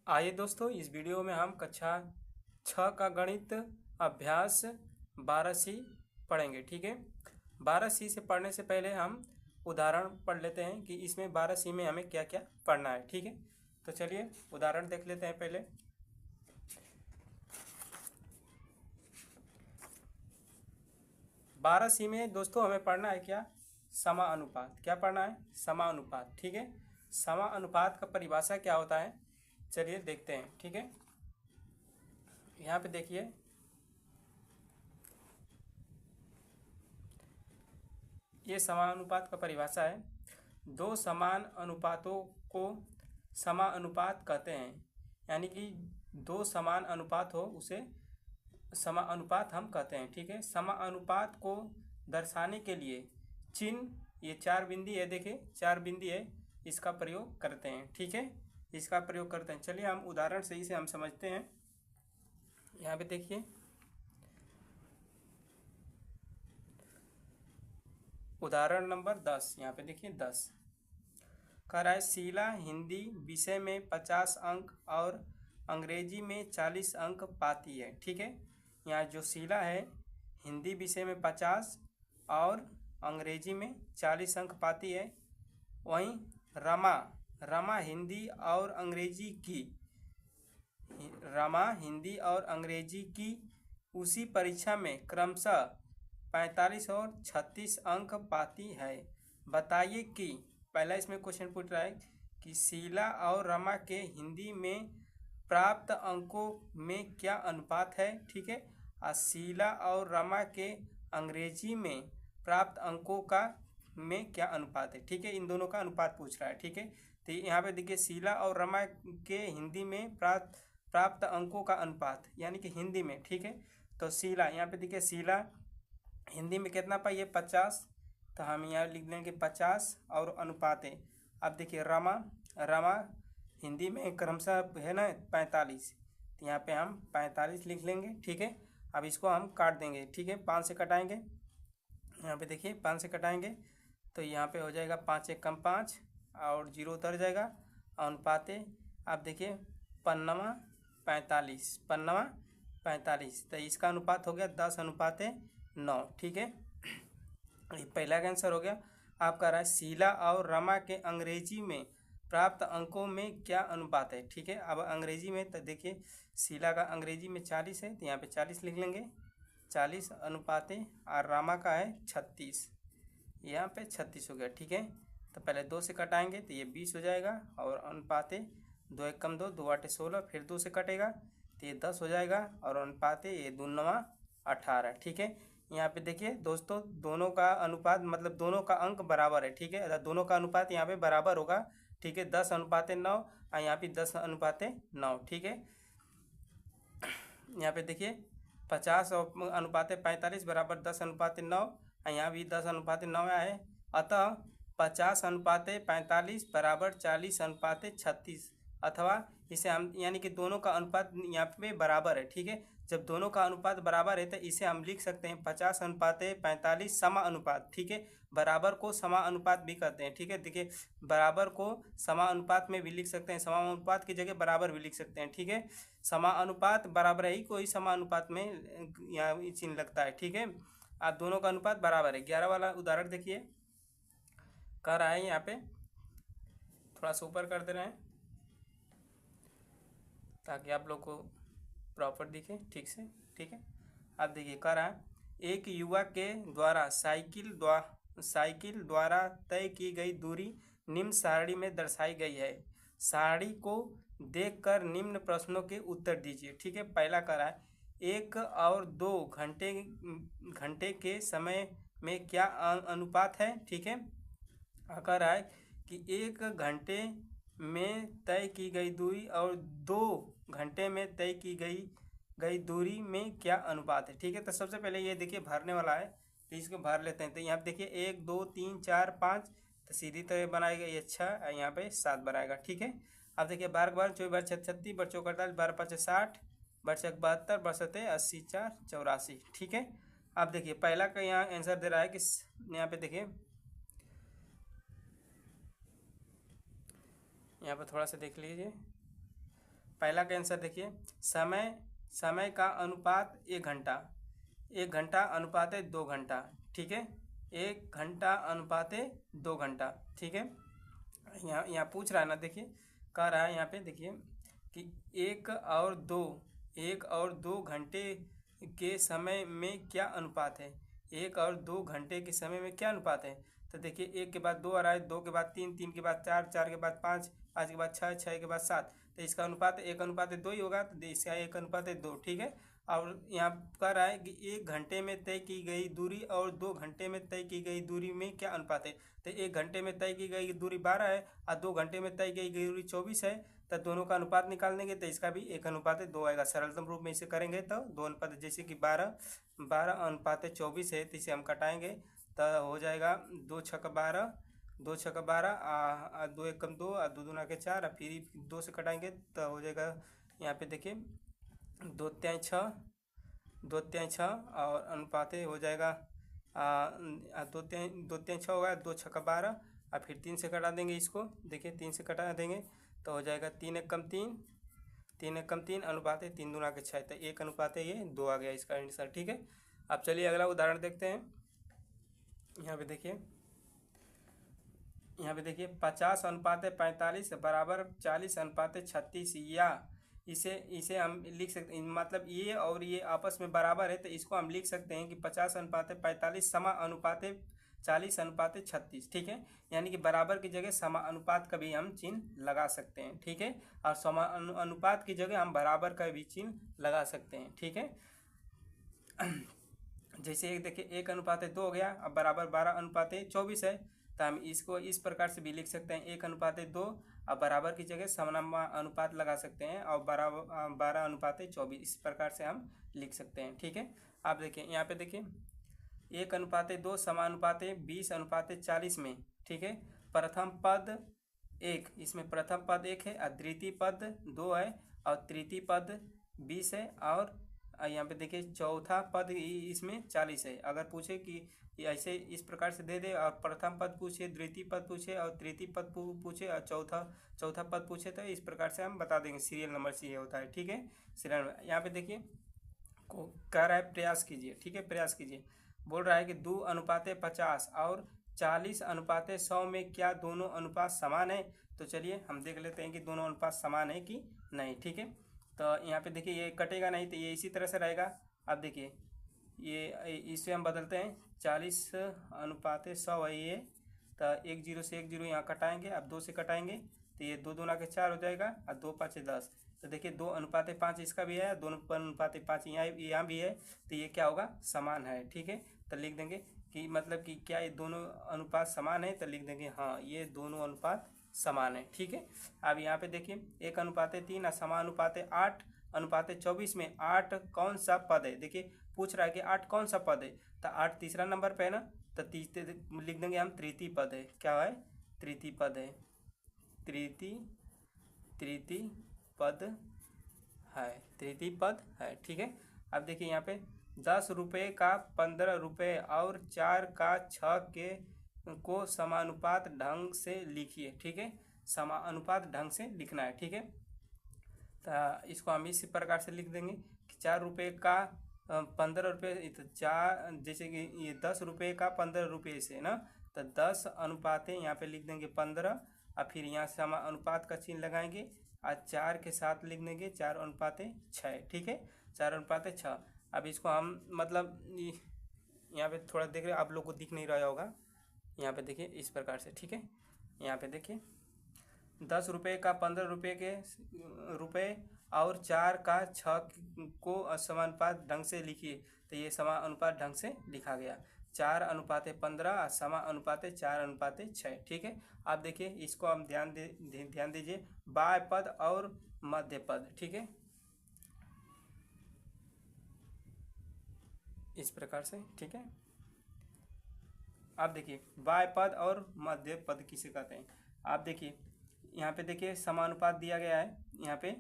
आइए दोस्तों, इस वीडियो में हम कक्षा 6 का गणित अभ्यास 12C पढ़ेंगे। ठीक है, 12C से पढ़ने से पहले हम उदाहरण पढ़ लेते हैं कि इसमें 12C में हमें क्या क्या पढ़ना है। ठीक है, तो चलिए उदाहरण देख लेते हैं। पहले 12C में दोस्तों हमें पढ़ना है क्या, समानुपात। क्या पढ़ना है? समानुपात। ठीक है, समानुपात का परिभाषा क्या होता है, चलिए देखते हैं। ठीक है, यहाँ पे देखिए, ये समानुपात का परिभाषा है। दो समान अनुपातों को समानुपात कहते हैं, यानी कि दो समान अनुपात हो उसे समानुपात हम कहते हैं। ठीक है, समानुपात को दर्शाने के लिए चिन्ह, ये चार बिंदी है, देखिए चार बिंदी है, इसका प्रयोग करते हैं। ठीक है, इसका प्रयोग करते हैं। चलिए हम उदाहरण से इसे हम समझते हैं। यहाँ पे देखिए, उदाहरण नंबर 10। यहाँ पे देखिए 10 कह रहा है, शीला हिंदी विषय में 50 अंक और अंग्रेजी में 40 अंक पाती है। ठीक है, यहाँ जो शीला है हिंदी विषय में 50 और अंग्रेजी में 40 अंक पाती है। वहीं रमा हिंदी और अंग्रेजी की उसी परीक्षा में क्रमशः 45 और 36 अंक पाती है। बताइए कि, पहला इसमें क्वेश्चन पूछ रहा है कि शीला और रमा के हिंदी में प्राप्त अंकों में क्या अनुपात है। ठीक है, और शीला और रमा के अंग्रेजी में प्राप्त अंकों का में क्या अनुपात है। ठीक है, इन दोनों का अनुपात पूछ रहा है। ठीक है, तो यहाँ पे देखिए शीला और रमा के हिंदी में प्राप्त अंकों का अनुपात, यानी कि हिंदी में। ठीक है, तो शीला, यहाँ पे देखिए शीला हिंदी में कितना पाई है, 50, तो हम यहाँ लिख देंगे 50 और अनुपात है। अब देखिए रमा हिंदी में क्रमशः है ना 45, तो यहाँ पे हम 45 लिख लेंगे। ठीक है, अब इसको हम काट देंगे। ठीक है, 5 से कटाएंगे, यहाँ पे देखिए 5 से कटाएंगे तो यहाँ पे हो जाएगा 5 एक कम 5 और 0 उतर जाएगा। अनुपात अब देखिए पन्नवा 45, तो इसका अनुपात हो गया 10:9। ठीक है, ये पहला का आंसर हो गया। आप कह रहा है शीला और रमा के अंग्रेजी में प्राप्त अंकों में क्या अनुपात है। ठीक है, अब अंग्रेजी में तो देखिए शीला का अंग्रेजी में 40 है, तो यहाँ पे 40 लिख लेंगे, 40 अनुपात और रमा का है 36, यहाँ पे 36 हो गया। ठीक है, तो पहले 2 से कटाएंगे तो ये 20 हो जाएगा और अनुपात 2 एक कम 2, 2 8 16, फिर 2 से कटेगा तो ये 10 हो जाएगा और अनुपात ये 2 9 18। ठीक है, यहाँ पे देखिए दोस्तों दोनों का अनुपात मतलब दोनों का अंक बराबर है। ठीक है, दोनों का अनुपात यहाँ पे बराबर होगा। ठीक है, 10:9 और यहाँ पे 10:9। ठीक है, यहाँ पे देखिए 50 और अनुपात 45 बराबर 10:9 और यहाँ भी 10:9 है। अतः 50:45 बराबर 40:36, अथवा इसे हम यानी कि दोनों का अनुपात यहाँ पे बराबर है। ठीक है, जब दोनों का अनुपात बराबर है तो इसे हम लिख सकते हैं 50:45 समानुपात। ठीक है, बराबर को समानुपात भी कहते हैं। ठीक है, देखिए बराबर को समानुपात में भी लिख सकते हैं, समानुपात की जगह बराबर भी लिख सकते हैं। ठीक है, समानुपात बराबर ही कोई समानुपात में यहाँ चिन्ह लगता है। ठीक है, आप दोनों का अनुपात बराबर है। 11 वाला उदाहरण देखिए, कह रहा है यहाँ पे, थोड़ा सा ऊपर कर दे रहे हैं ताकि आप लोग को प्रॉपर दिखे ठीक से। ठीक है, अब देखिए कह रहा है, एक युवक के द्वारा साइकिल द्वारा तय की गई दूरी निम्न सारणी में दर्शाई गई है। सारणी को देखकर निम्न प्रश्नों के उत्तर दीजिए। ठीक है, पहला कह रहा है 1 और 2 घंटे के समय में क्या अनुपात है। ठीक है, कह रहा है कि 1 घंटे में तय की गई दूरी और 2 घंटे में तय की गई दूरी में क्या अनुपात है। ठीक है, तो सबसे पहले ये देखिए भरने वाला है, तो इसको भर लेते हैं। तो यहाँ पे देखिए 1 2 3 4 5, तो सीधी तरह बनाएगा ये 6, यहाँ पे 7 बनाएगा। ठीक है, अब देखिए 12 12 24 12 36 12 चौक 48 12 5 60 12 6 72 12 7 80 4 84। ठीक है, अब देखिए पहला का यहाँ आंसर दे रहा है कि यहाँ पे देखिए, यहाँ पर थोड़ा सा देख लीजिए, पहला का आंसर देखिए, समय समय का अनुपात 1 घंटा, 1 घंटा अनुपात 2 घंटा, ठीक है, 1 घंटा अनुपात 2 घंटा, ठीक है। यहाँ यहाँ पूछ रहा है ना, देखिए कह रहा है यहाँ पे देखिए कि 1 और 2 के समय में क्या अनुपात है, 1 और 2 घंटे के समय में क्या अनुपात है। तो देखिए 1 के बाद 2 आ रहा है, 2 के बाद 3, 3 के बाद 4, 4 के बाद 5, 5 के बाद 6, 6 के बाद 7, तो इसका अनुपात 1 अनुपात 2 ही होगा, तो इसका 1 अनुपात 2, ठीक है। और यहाँ कह रहा है कि 1 घंटे में तय की गई दूरी और 2 घंटे में तय की गई दूरी में क्या अनुपात है। तो 1 घंटे में तय की गई दूरी 12 है और 2 घंटे में तय की गई दूरी 24 है, तो दोनों का अनुपात निकाल देंगे तो इसका भी 1 अनुपात 2 आएगा। सरलतम रूप में इसे करेंगे तो 2 अनुपात, जैसे कि 12 अनुपात 24 है, तो इसे हम कटाएंगे तो हो जाएगा 2 छक्का 12, 2 छक्का 12, 2 एकम 2, 2 दूना के 4, और फिर 2 से कटाएंगे तो हो जाएगा यहाँ पे देखिए 2 त्याई 6, 2 त्याई 6, और अनुपात हो जाएगा 2 त्याई 6 होगा, 2 छक्का 12, और फिर 3 से कटा देंगे इसको, देखिए 3 से कटा देंगे तो हो जाएगा 3 एकम 3, 3 एकम 3, अनुपात 3 दूना के 6, तो 1 अनुपात 2 आ गया इसका आंसर, ठीक है। अब चलिए अगला उदाहरण देखते हैं। यहाँ पे देखिए 50/45 बराबर 40/36, या इसे इसे हम लिख सकते, मतलब ये और ये आपस में बराबर है, तो इसको हम लिख सकते हैं कि 50/45 समानुपात 40/36, ठीक है। यानी कि बराबर की जगह समानुपात का भी हम चिन्ह लगा सकते हैं, ठीक है, और समानुपात की जगह हम बराबर का भी चिन्ह लगा सकते हैं, ठीक है। जैसे एक देखिए 1 अनुपात 2 हो गया, अब बराबर 12 अनुपात 24 है, तो हम इसको इस प्रकार से भी लिख सकते हैं 1 अनुपात 2, अब बराबर की जगह समानुपात लगा सकते हैं और बराबर 12 अनुपात 24, इस प्रकार से हम लिख सकते हैं, ठीक है। आप देखिए यहाँ पे देखिए 1 अनुपात 2 समानुपात 20/40 में, ठीक है, प्रथम पद 1, इसमें प्रथम पद 1 है और द्वितीय पद 2 है और तृतीय पद 20 है, और यहाँ पे देखिए चौथा पद इसमें 40 है। अगर पूछे कि ऐसे इस प्रकार से दे दे और प्रथम पद पूछे, द्वितीय पद पूछे और तृतीय पद पूछे और चौथा पद पूछे, तो इस प्रकार से हम बता देंगे सीरियल नंबर से ये होता है, ठीक है। सीरियल नंबर यहाँ पे देखिए कह रहा है प्रयास कीजिए, ठीक है, प्रयास कीजिए। बोल रहा है कि 2 अनुपात 50 और 40 अनुपात 100 में क्या दोनों अनुपात समान है। तो चलिए हम देख लेते हैं कि दोनों अनुपात समान है कि नहीं, ठीक है। तो यहाँ पे देखिए ये कटेगा नहीं, तो ये इसी तरह से रहेगा। अब देखिए ये इसे हम बदलते हैं, 40/100 है ये, तो 1 0 से 1 0 यहाँ कटाएंगे, अब 2 से कटाएंगे तो ये 2 दूना के 4 हो जाएगा और 2 5 10, तो देखिए 2 अनुपात 5 इसका भी है, 2 अनुपात 5 यहाँ भी है, तो ये क्या होगा, समान है, ठीक है। तो लिख देंगे कि मतलब कि क्या ये दोनों अनुपात समान है, तो लिख देंगे हाँ ये दोनों अनुपात समान है, ठीक है। अब यहाँ पे देखिए 1 अनुपात 3 और समानुपात 8 अनुपात 24 में 8 कौन सा पद है। देखिए पूछ रहा है कि 8 कौन सा पद है, तो 8 तीसरा नंबर पे है ना, तो लिख देंगे हम तृतीय पद है, क्या है, तृतीय पद है, तृतीय पद है, तृतीय पद है, ठीक है। अब देखिए यहाँ पे 10 रुपये का 15 रुपये और 4 का 6 के को समानुपात ढंग से लिखिए, ठीक है, समानुपात ढंग से लिखना है, ठीक है। तो इसको हम इस प्रकार से लिख देंगे कि 4 रुपये का 15 रुपये, तो 4 जैसे कि ये 10 रुपये का 15 रुपये से ना, तो 10 अनुपात यहाँ पे लिख देंगे 15, और फिर यहाँ समानुपात का चिन्ह लगाएंगे और 4 के साथ लिख देंगे 4/6, ठीक है, 4/6। अब इसको हम मतलब यहाँ पे थोड़ा देख रहे आप लोग को दिख नहीं रहा होगा, यहाँ पे देखिए इस प्रकार से, ठीक है। यहाँ पे देखिए 10 रुपये का 15 रुपये और 4 का 6 को समानुपात ढंग से लिखिए, तो ये समानुपात ढंग से लिखा गया, 4/15 समानुपात 4/6, ठीक है। आप देखिए इसको हम ध्यान दीजिए, बाय पद और मध्य पद, ठीक है, इस प्रकार से, ठीक है। आप देखिए बाय पद और मध्य पद किसे कहते हैं। आप देखिए यहाँ पे देखिए समानुपात दिया गया है, यहाँ पे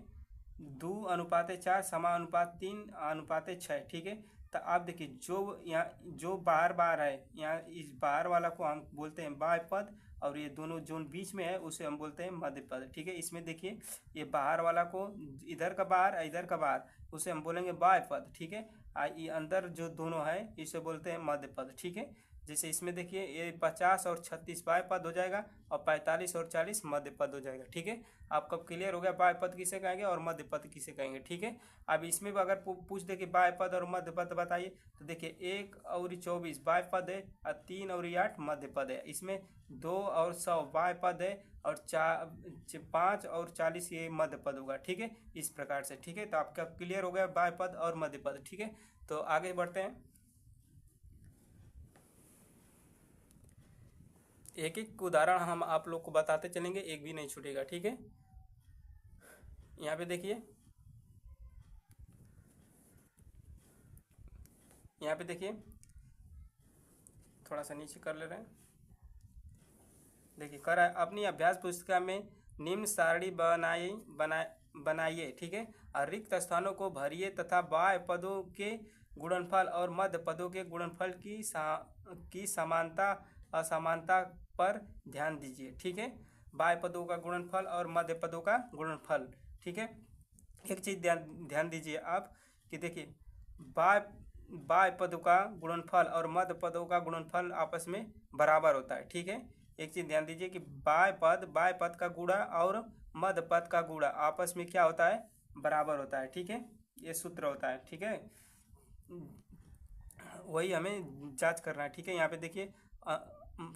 2/4 समानुपात 3/6, ठीक है। तो आप देखिए जो यहाँ जो बार है, यहाँ इस बार वाला को हम बोलते हैं बाय पद और ये दोनों जो बीच में है उसे हम बोलते हैं मध्य पद। ठीक है, इसमें देखिए ये बाहर वाला को, इधर का बाहर इधर का बाहर, उसे हम बोलेंगे बाह्य पद। ठीक है, ये अंदर जो दोनों है इसे बोलते हैं मध्य पद। ठीक है, जैसे इसमें देखिए ये 50 और 36 बाह्य पद हो जाएगा और 45 और 40 मध्य पद हो जाएगा। ठीक है, आपका क्लियर हो गया बाह्य पद किसे कहेंगे और मध्य पद किसे कहेंगे। ठीक है, अब इसमें भी अगर पूछ दे कि बाह्य पद और मध्य पद बताइए, तो देखिए 1 और 24 बाह्य पद है और 3 और 8 मध्य पद है। इसमें 2 और 100 बाह्य पद है और 5 और 40 ये मध्य पद होगा। ठीक है, इस प्रकार से। ठीक है, तो आपका क्लियर हो गया बाह्य पद और मध्य पद। ठीक है, तो आगे बढ़ते हैं, एक एक उदाहरण हम आप लोग को बताते चलेंगे, एक भी नहीं छूटेगा। ठीक है, यहाँ पे देखिए, यहाँ पे देखिए, थोड़ा सा नीचे कर ले रहे हैं। देखिए कर अपनी अभ्यास पुस्तिका में निम्न सारणी बनाइए। ठीक है, और रिक्त स्थानों को भरिए तथा बाह्य पदों के गुणनफल और मध्य पदों के गुणनफल की समानता असमानता पर ध्यान दीजिए। ठीक है, बाह्य पदों का गुणनफल और मध्य पदों का गुणनफल। ठीक है, एक चीज ध्यान दीजिए आप कि देखिए बाह्य पदों का गुणनफल और मध्य पदों का गुणनफल आपस में बराबर होता है। ठीक है, एक चीज ध्यान दीजिए कि बाह्य पद का गुणा और मध्य पद का गुणा आपस में क्या होता है, बराबर होता है। ठीक है, ये सूत्र होता है। ठीक है, वही हमें जांच करना है। ठीक है, यहाँ पे देखिए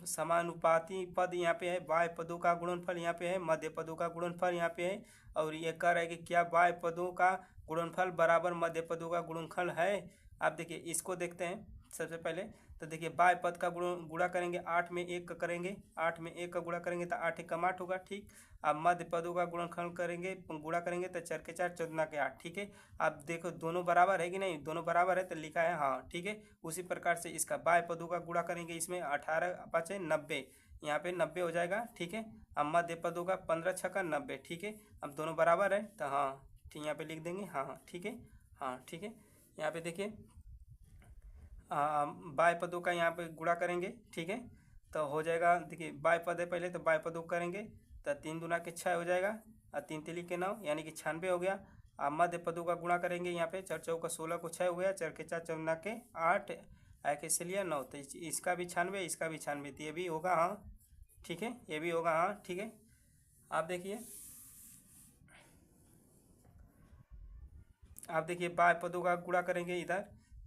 समानुपाती पद यहाँ पे है, बाह्य पदों का गुणनफल यहाँ पे है, मध्य पदों का गुणनफल यहाँ पे है, और ये कह रहा है कि क्या बाह्य पदों का गुणनफल बराबर मध्य पदों का गुणनफल है। आप देखिए इसको देखते हैं सबसे पहले। तो देखिए बाह्य पद का गुणा करेंगे, 8 में 1 का करेंगे, 8 में 1 का गुणा करेंगे तो 8 एकम 8 होगा। ठीक, अब मध्य पदों का गुणनफल करेंगे, गुणा करेंगे तो 4 के 4 14 के 8। ठीक है, अब देखो दोनों बराबर है कि नहीं, दोनों बराबर है तो लिखा है हाँ। ठीक है, उसी प्रकार से इसका बाह्य पदों का गुणा करेंगे, इसमें 18 5 90, यहाँ पे 90 हो जाएगा। ठीक है, अब मध्य पदों का 15 6 90। ठीक है, अब दोनों बराबर है तो हाँ ठीक, यहाँ पे लिख देंगे हाँ। ठीक है, हाँ ठीक है, यहाँ पे देखिए बाह्य पदों का यहाँ पे गुणा करेंगे। ठीक है, तो हो जाएगा, देखिए बाह्य पद है पहले तो बाह्य पदों करेंगे तो 3 दूना के 6 हो जाएगा और 3 तिली के 9 यानी कि 96 हो गया। अब मध्य पदों का गुणा करेंगे, यहाँ पे 4 चौका 16 को 6 हो गया, 4 के 4 14 के 8 आके से लिया 9, तो इसका भी 96 इसका भी 96, तो ये भी होगा हाँ। ठीक है, ये भी होगा हाँ। ठीक है, आप देखिए बाह्य पदों का गुणा करेंगे, इधर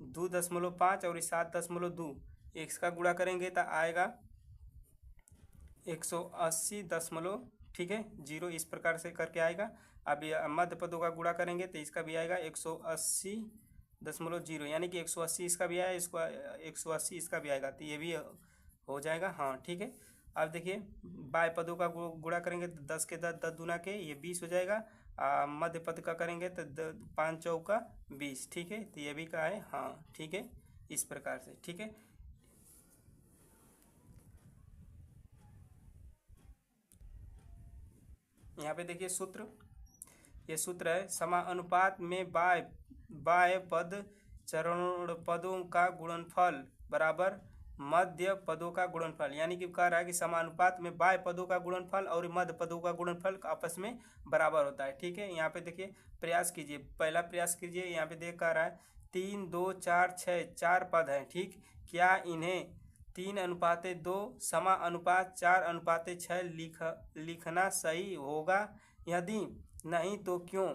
2.5 और 7.2 इसका गुणा करेंगे तो आएगा 180 ठीक है 0, इस प्रकार से करके आएगा। अब ये मध्य पदों का गुणा करेंगे तो इसका भी आएगा 180.0 यानी कि 180 इसका भी आया, इसको 180 इसका भी आएगा, तो ये भी हो जाएगा हाँ। ठीक है, अब देखिए बाह्य पदों का गुणा करेंगे तो 10 के 10 10 दूना के ये 20 हो जाएगा। मध्य पद का करेंगे तो 5 चौका 20। ठीक है, तो ये भी का है हाँ। ठीक है, इस प्रकार से। ठीक है, यहाँ पे देखिए सूत्र, ये सूत्र है समानुपात में बाह्य पद चरण पदों का गुणनफल बराबर मध्य पदों का गुणनफल, यानी कि कह रहा है कि समानुपात में बाह्य पदों का गुणनफल और मध्य पदों का गुणनफल आपस में बराबर होता है। ठीक है, यहाँ पे देखिए प्रयास कीजिए, पहला प्रयास कीजिए, यहाँ पे देख कह रहा है 3 2 4 6 4 पद हैं। ठीक, क्या इन्हें 3:2 समानुपात 4:6 लिखना सही होगा? यदि नहीं तो क्यों?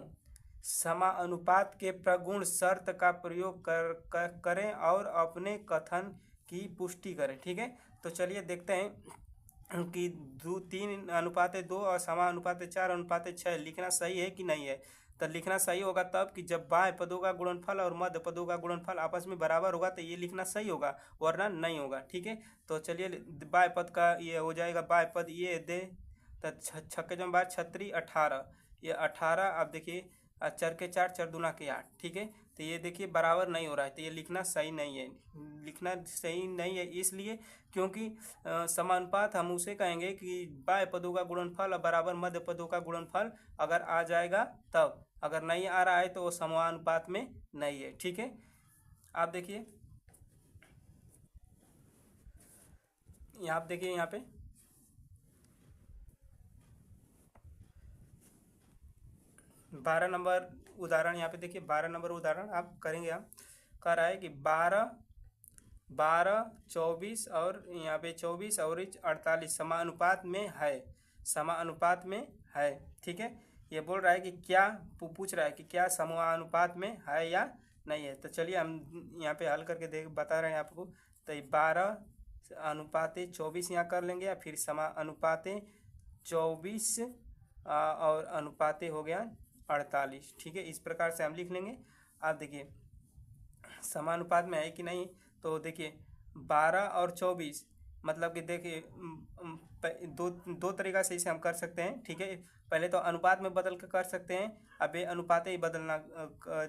समानुपात के प्रगुण शर्त का प्रयोग करें और अपने कथन की पुष्टि करें। ठीक है, तो चलिए देखते हैं कि 3:2 और समानुपात 4:6 लिखना सही है कि नहीं है। तो लिखना सही होगा तब कि जब बाह्य पदों का गुणनफल और मध्य पदों का गुणनफल आपस में बराबर होगा तो ये लिखना सही होगा, वरना नहीं होगा। ठीक है, तो चलिए बाह्य पद का ये हो जाएगा, बाह्य पद ये दे तो 6 जम 12 36 18, ये 18। आप देखिए 4 के 4 4 दूना के 8। ठीक है, तो ये देखिए बराबर नहीं हो रहा है, तो ये लिखना सही नहीं है। लिखना सही नहीं है इसलिए क्योंकि समानुपात हम उसे कहेंगे कि बाह्य पदों का गुणनफल बराबर मध्य पदों का गुणनफल अगर आ जाएगा तब, अगर नहीं आ रहा है तो वो समानुपात में नहीं है। ठीक है, आप देखिए यहाँ पे 12 नंबर उदाहरण यहाँ पे देखिए, 12 नंबर उदाहरण आप करेंगे। आप कह रहा है कि 12, 12, 24 और यहाँ पे 24 और 48 समानुपात में है, समानुपात में है। ठीक है, ये बोल रहा है कि क्या, पूछ रहा है कि क्या समानुपात में है या नहीं है। तो चलिए हम यहाँ पे हल करके देख बता रहे हैं आपको। तो 12 अनुपाते 24 यहाँ कर लेंगे, या फिर समानुपाते 24 और अनुपाते हो गया 48। ठीक है, इस प्रकार से हम लिख लेंगे। आप देखिए समानुपात में है कि नहीं, तो देखिए 12 और 24, मतलब कि देखिए दो दो तरीका से इसे हम कर सकते हैं। ठीक है, पहले तो अनुपात में बदल कर कर सकते हैं। अब ये अनुपात ही बदलना,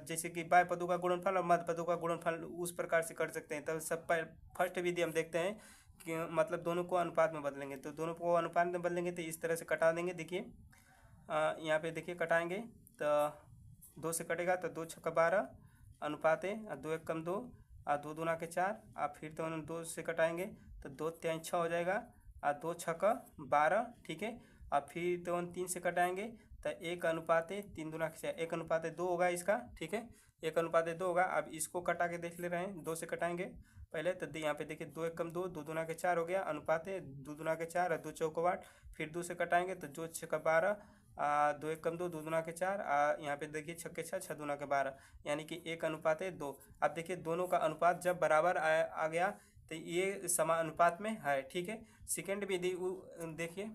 जैसे कि बाय पदों का गुणनफल और मध्य पदों का गुणनफल, उस प्रकार से कर सकते हैं। तो सब फर्स्ट विधि हम देखते हैं कि मतलब दोनों को अनुपात में बदलेंगे। तो दोनों को अनुपात में बदलेंगे तो इस तरह से कटा देंगे। देखिए यहाँ पे देखिए कटाएंगे तो 2 से कटेगा तो 2 छक्का 12 अनुपाते, और 2 एक कम 2, और 2 दूना के 4, आप फिर तो 2 से कटाएंगे तो 2 तिहाई 6 हो जाएगा, और 2 छक्का 12। ठीक है, और फिर तो 3 से कटाएंगे तो 1 अनुपाते 3 दूना के 4, 1 अनुपाते 2 होगा इसका। ठीक है, 1 अनुपाते 2 होगा। अब इसको कटा के देख ले रहे हैं, 2 से कटाएंगे पहले तो यहाँ पे देखिए 2 एक कम 2, 2 दूना के 4 हो गया, अनुपाते 2 दूना के 4 और 2 चौको 8, फिर 2 से कटाएंगे तो 2 छक्का 12, 2 एक कम 2, 2 दूना के 4, यहाँ पे देखिए छक्के 6, 6 दूना के 12, यानी कि 1 अनुपाते 2। अब देखिए दोनों का अनुपात जब बराबर आ गया तो ये समानुपात में है। ठीक है, सेकेंड विधि देखिए,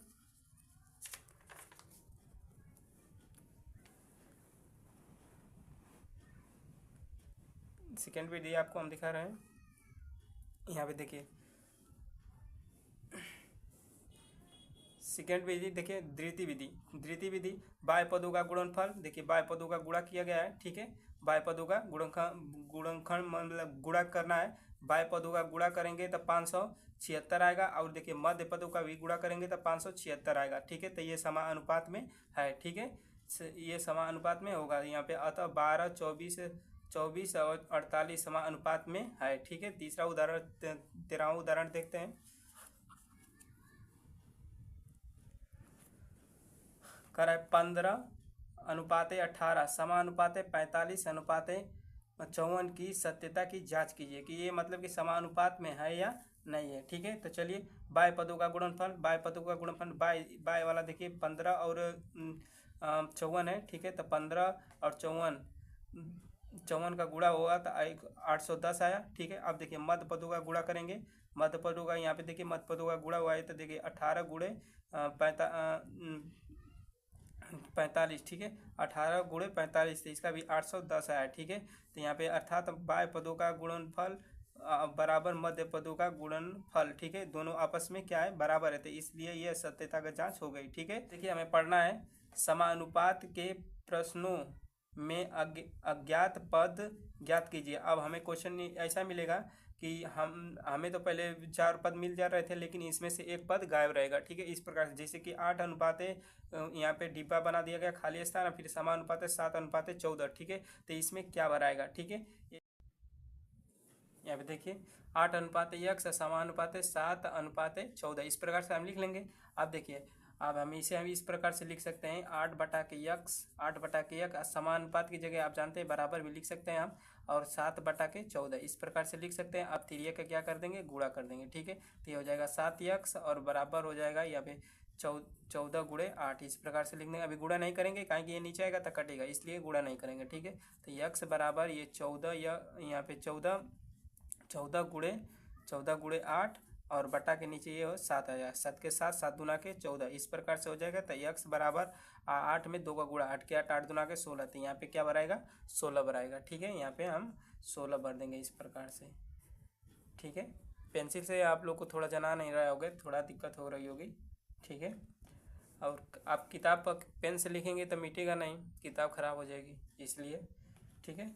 सेकेंड विधि आपको हम दिखा रहे हैं। यहाँ पे देखिए सेकेंड विधि देखिए, द्वितीय विधि। द्वितीय विधि बाय पदों का गुणनफल, देखिए बाय पदों का गुणा किया गया है। ठीक है, बाय पदों का गुणनखंड मतलब गुणा करना है। बाय पदों का गुणा करेंगे तो 576 आएगा, और देखिए मध्य पदों का भी गुणा करेंगे तो 576 आएगा। ठीक है, तो ये समानुपात में है। ठीक है, ये समानुपात में होगा यहाँ पे, अतः 12, 24, 24 और 48 समानुपात में है। ठीक है, तीसरा उदाहरण 13वां उदाहरण देखते हैं। कर है 15 अनुपाते 18 समानुपाते 45 अनुपाते 54 की सत्यता की जांच कीजिए कि ये मतलब कि समानुपात में है या नहीं है। ठीक है, तो चलिए बाय पदों का गुणनफल, बाय पदों का गुणनफल बाय बाय वाला देखिए 15 और 54 है। ठीक है, तो 15 और 54 का गुणा होगा तो 810 आया। ठीक है, अब देखिए मध्य पदों का गुणा करेंगे। मध्य पदों का यहाँ पे देखिए मध्य पदों का गुणा हुआ है तो देखिए 18 गुणे 45। ठीक है, 18 गुणे 45, तो इसका भी 810 आया। ठीक है, तो यहाँ पे अर्थात बाय पदों का गुणनफल बराबर मध्य पदों का गुणनफल। ठीक है, दोनों आपस में क्या है, बराबर है, तो इसलिए यह सत्यता का जांच हो गई। ठीक है, देखिए हमें पढ़ना है समानुपात के प्रश्नों में अज्ञात पद ज्ञात कीजिए। अब हमें क्वेश्चन ऐसा मिलेगा कि हमें तो पहले 4 पद मिल जा रहे थे, लेकिन इसमें से एक पद गायब रहेगा। ठीक है, इस प्रकार से जैसे कि 8 अनुपाते यहाँ पे डिब्बा बना दिया गया खाली स्थान, फिर समानुपाते 7 अनुपाते 14। ठीक है, तो इसमें क्या भराएगा। ठीक है, यहाँ पे देखिए 8 अनुपाते x समानुपाते 7 अनुपाते 14, इस प्रकार से हम लिख लेंगे। अब देखिए अब हम इस प्रकार से लिख सकते हैं 8 बटा के x, 8 बटा के x समानुपात की जगह आप जानते हैं बराबर भी लिख सकते हैं हम, और 7 बटा के 14 इस प्रकार से लिख सकते हैं। अब 3 का क्या कर देंगे, गुणा कर देंगे। ठीक है, तो ये हो जाएगा 7x और बराबर हो जाएगा यहाँ पे 14 गुणे 8, इस प्रकार से लिख देंगे। अभी गुणा नहीं करेंगे क्योंकि ये नीचे आएगा तो कटेगा, इसलिए गुणा नहीं करेंगे। ठीक है, तो x बराबर ये 14 या यहाँ पे 14 गुणे 8 और बटा के नीचे ये हो 7 आया, 7 के साथ 7 दूना के 14, इस प्रकार से हो जाएगा। तो x बराबर 8 में 2 का गुणा 8 के 8, 8 दूना के 16, तो यहाँ पे क्या भराएगा, 16 भराएगा। ठीक है, यहाँ पे हम 16 भर देंगे इस प्रकार से। ठीक है, पेंसिल से आप लोग को थोड़ा जना नहीं रहा होगा, थोड़ा दिक्कत हो रही होगी। ठीक है, और आप किताब पर पेन से लिखेंगे तो मिटेगा नहीं, किताब खराब हो जाएगी इसलिए। ठीक है,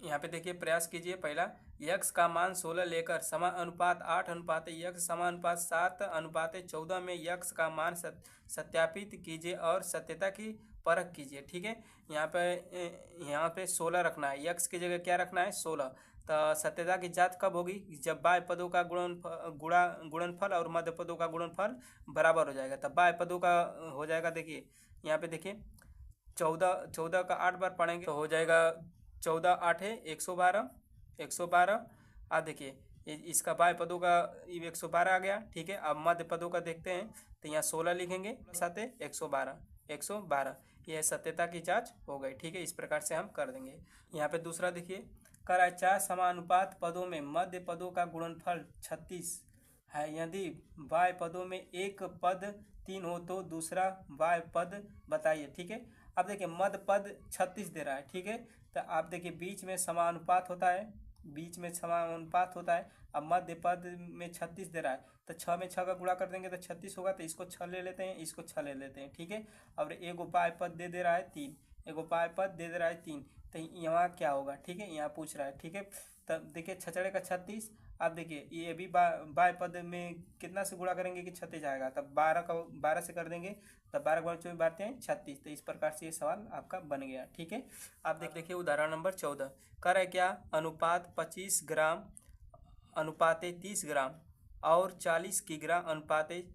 यहाँ पे देखिए प्रयास कीजिए। पहला, x का मान 16 लेकर समानुपात 8 अनुपाते x समानुपात 7 अनुपाते 14 में x का मान सत्यापित कीजिए और सत्यता की परख कीजिए। ठीक है, यहाँ पे 16 रखना है, x की जगह क्या रखना है, 16। तो सत्यता की जांच कब होगी, जब बाय पदों का गुणनफल और मध्य पदों का गुणनफल बराबर हो जाएगा। तब बाय पदों का हो जाएगा। देखिए यहाँ पे देखिए चौदह का 8 बार पढ़ेंगे तो हो जाएगा 14 8 है 112। 112। अब देखिए इसका बाय पदों का 112 आ गया। ठीक है, अब मध्य पदों का देखते हैं तो यहाँ 16 लिखेंगे, साथ 112। 112 यह सत्यता की जांच हो गई। ठीक है, इस प्रकार से हम कर देंगे। यहाँ पे दूसरा देखिए, कर है 4 समानुपात पदों में मध्य पदों का गुणनफल 36 है। यदि बाय पदों में एक पद 3 हो तो दूसरा बाय पद बताइए। ठीक है, अब देखिए मध्य पद 36 दे रहा है। ठीक है, तो आप देखिए बीच में समानुपात होता है, बीच में समानुपात होता है। अब मध्य पद में 36 दे रहा है तो 6 में 6 का गुणा कर देंगे तो 36 होगा। तो इसको 6 ले लेते हैं, इसको 6 ले लेते हैं। ठीक है, और एक उपाय पद दे रहा है 3, एक उपाय पद दे रहा है 3। तो यहाँ क्या होगा? ठीक है, यहाँ पूछ रहा है। ठीक है, तब देखिए छछड़े का 36। अब देखिए ये भी बाय पद में कितना से गुणा करेंगे कि 36 आएगा, तब 12 से कर देंगे, तब 12 गुणा 24 बारते हैं 36। तो इस प्रकार से ये सवाल आपका बन गया। ठीक है, आप देखिए उदाहरण नंबर 14 कर है क्या, अनुपात 25 ग्राम अनुपाते 30 ग्राम और 40 किग्रा अनुपाते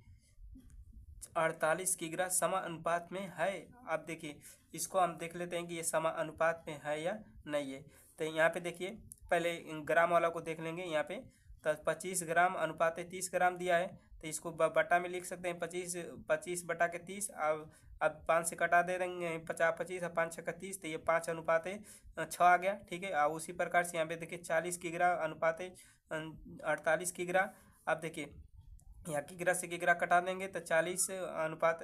48 किग्रा समा अनुपात में है। आप देखिए इसको हम देख लेते हैं कि ये समा अनुपात में है या नहीं है। तो यहाँ पे देखिए पहले ग्राम वाला को देख लेंगे। यहाँ पे तो 25 ग्राम अनुपाते 30 ग्राम दिया है, तो इसको बटा में लिख सकते हैं 25 बटा के 30। अब 5 से कटा दे देंगे 50 और 5 का 30, तो ये 5 अनुपाते 6 आ गया। ठीक है, और उसी प्रकार से यहाँ पे देखिए 40 किग्रा अनुपाते 48 किग्रा। अब देखिए यहाँ किग्रा से किग्रा कटा देंगे तो 40 अनुपात